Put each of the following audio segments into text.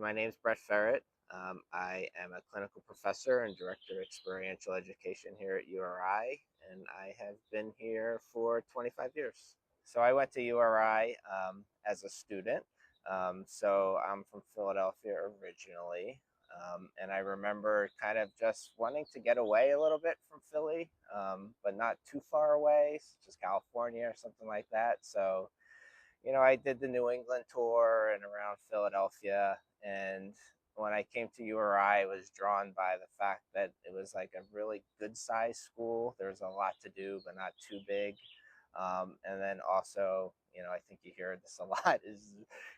So my name is Brett Ferret. I am a clinical professor and Director of Experiential Education here at URI, and I have been here for 25 years. So I went to URI as a student. So I'm from Philadelphia originally, and I remember kind of just wanting to get away a little bit from Philly, but not too far away, such as California or something like that. So I did the New England tour and around Philadelphia. And when I came to URI, I was drawn by the fact that it was like a really good sized school. There was a lot to do, but not too big. And then also, I think you hear this a lot is,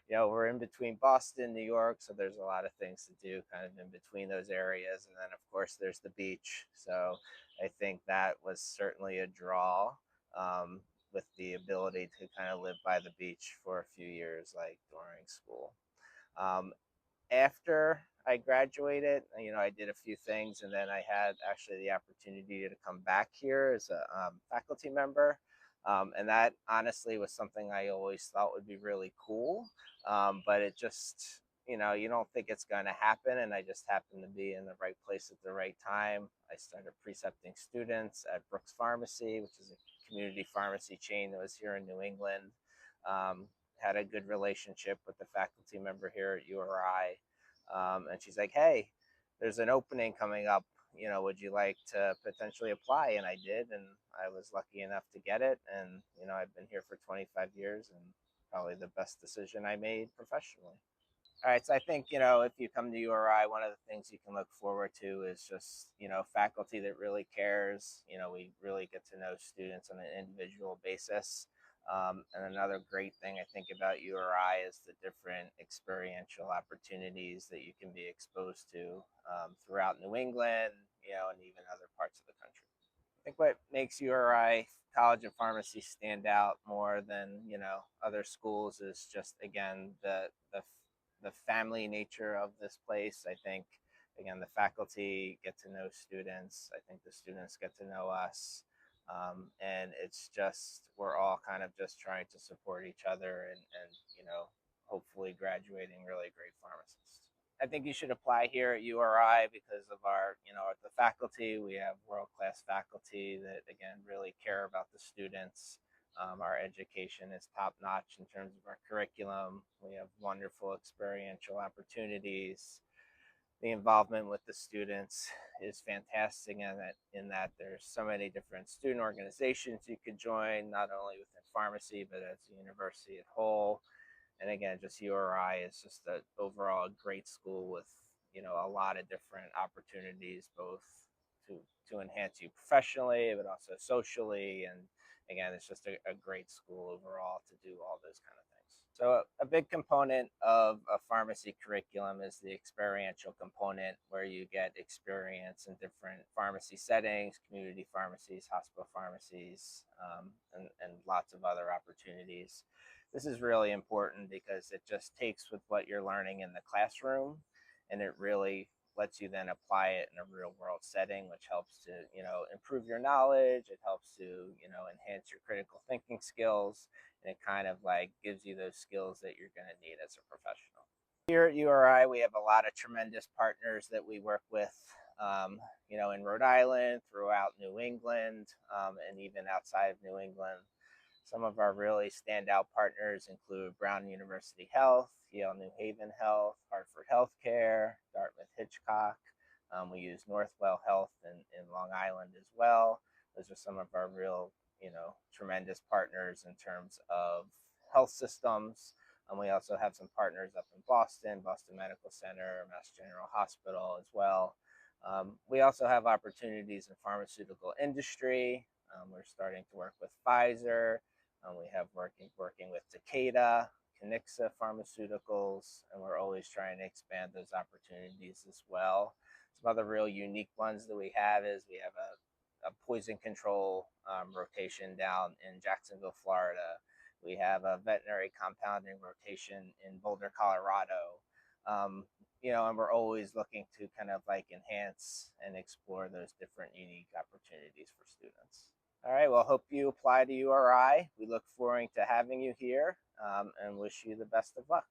we're in between Boston, New York. So there's a lot of things to do kind of in between those areas. And then, of course, there's the beach. So I think that was certainly a draw. Um, with the ability to kind of live by the beach for a few years, like during school. Um, After I graduated, I did a few things, and then I had actually the opportunity to come back here as a faculty member. And that honestly was something I always thought would be really cool, but it just, you don't think it's going to happen. And I just happened to be in the right place at the right time. I started precepting students at Brooks Pharmacy, which is a community pharmacy chain that was here in New England. Had a good relationship with the faculty member here at URI. And she's like, hey, there's an opening coming up. Would you like to potentially apply? And I did, and I was lucky enough to get it. And, I've been here for 25 years and probably the best decision I made professionally. All right, so I think, if you come to URI, one of the things you can look forward to is just, faculty that really cares. We really get to know students on an individual basis. And another great thing I think about URI is the different experiential opportunities that you can be exposed to throughout New England, and even other parts of the country. I think what makes URI College of Pharmacy stand out more than other schools is just again the family nature of this place. I think again the faculty get to know students. I think the students get to know us, and it's just we're all kind of just trying to support each other and hopefully graduating really great pharmacists. I think you should apply here at URI because of our, the faculty. We have world-class faculty that, again, really care about the students. Our education is top-notch in terms of our curriculum. We have wonderful experiential opportunities. The involvement with the students is fantastic in that there's so many different student organizations you could join, not only within pharmacy, but as a university at whole. And again, just URI is just an overall great school with a lot of different opportunities, both to to enhance you professionally, but also socially. And again, it's just a great school overall to do all those kind of things. So a big component of a pharmacy curriculum is the experiential component, where you get experience in different pharmacy settings, community pharmacies, hospital pharmacies, and lots of other opportunities. This is really important because it just takes with what you're learning in the classroom, and it really lets you then apply it in a real world setting, which helps to, improve your knowledge. It helps to, enhance your critical thinking skills, and it kind of like gives you those skills that you're going to need as a professional. Here at URI, we have a lot of tremendous partners that we work with, in Rhode Island, throughout New England, and even outside of New England. Some of our really standout partners include Brown University Health, Yale New Haven Health, Hartford Healthcare, Dartmouth Hitchcock. We use Northwell Health in Long Island as well. Those are some of our real, tremendous partners in terms of health systems. We also have some partners up in Boston, Boston Medical Center, Mass General Hospital as well. We also have opportunities in pharmaceutical industry. We're starting to work with Pfizer. We have working with Takeda, Canixa Pharmaceuticals, and we're always trying to expand those opportunities as well. Some other real unique ones that we have is we have a poison control rotation down in Jacksonville, Florida. We have a veterinary compounding rotation in Boulder, Colorado. And we're always looking to kind of like enhance and explore those different unique opportunities for students. All right, well, hope you apply to URI. We look forward to having you here, and wish you the best of luck.